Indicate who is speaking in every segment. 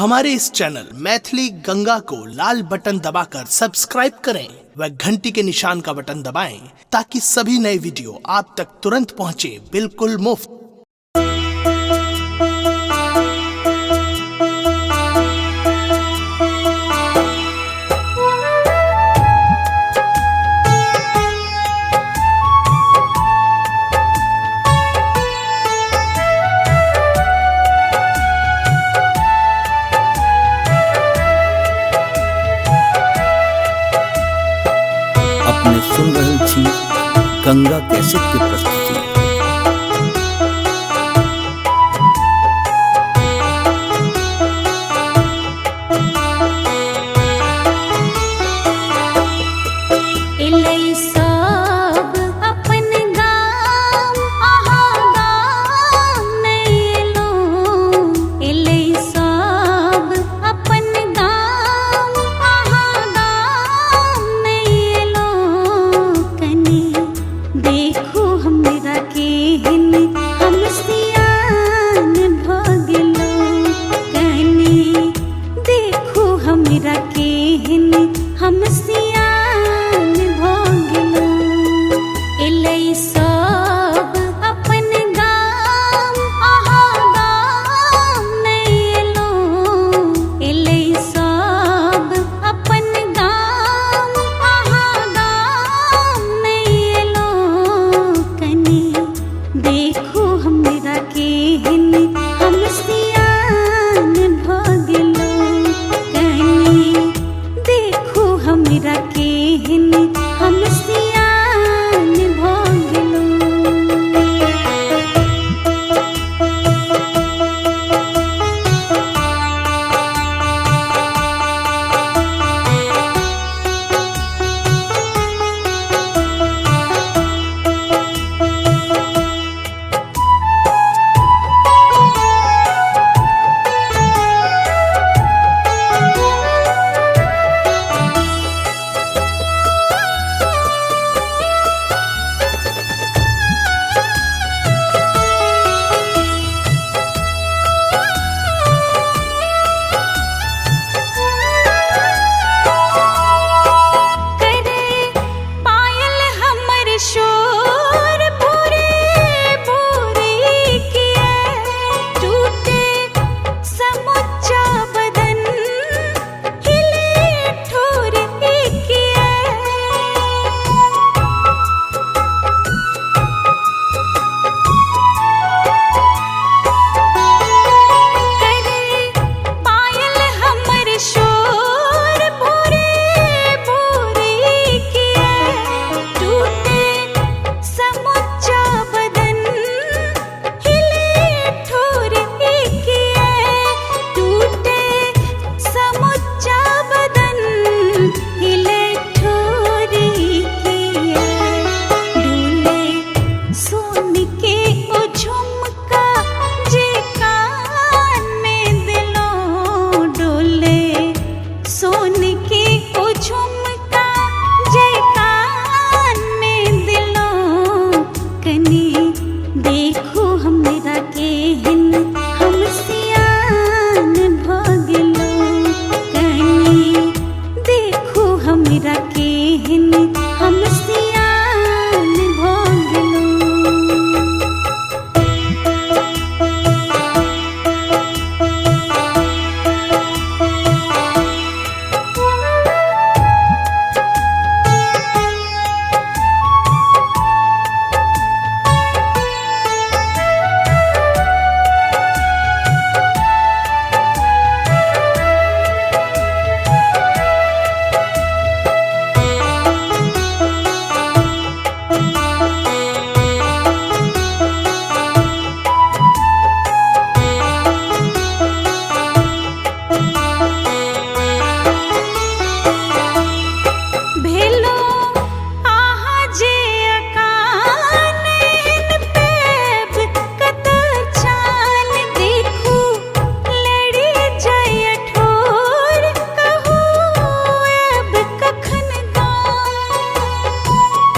Speaker 1: हमारे इस चैनल मैथिली गंगा को लाल बटन दबाकर सब्सक्राइब करें व घंटी के निशान का बटन दबाएं ताकि सभी नए वीडियो आप तक तुरंत पहुंचे बिल्कुल मुफ्त।
Speaker 2: अपने सुन रहल छी गंगा कैसेट के प्रस्तुति।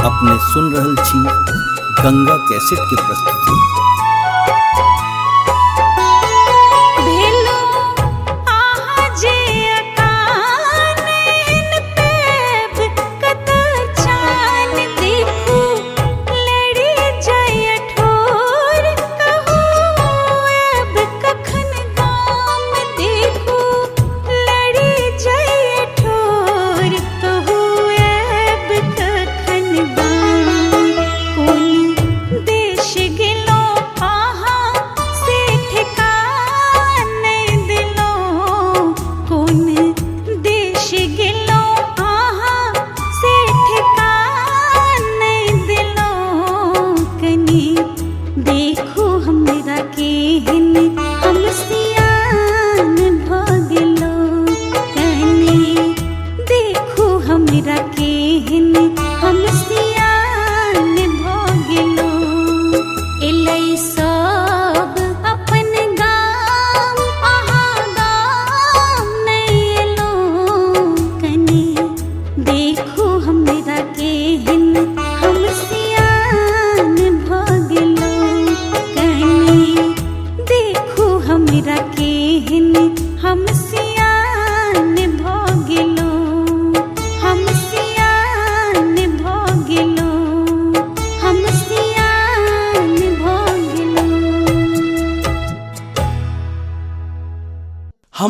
Speaker 2: अपने सुन रहल छी गंगा कैसेट के प्रस्तुति।
Speaker 3: भेलो आहा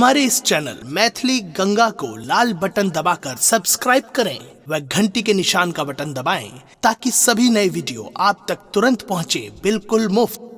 Speaker 1: हमारे इस चैनल मैथिली गंगा को लाल बटन दबाकर सब्सक्राइब करें व घंटी के निशान का बटन दबाएं ताकि सभी नए वीडियो आप तक तुरंत पहुंचे बिल्कुल मुफ्त।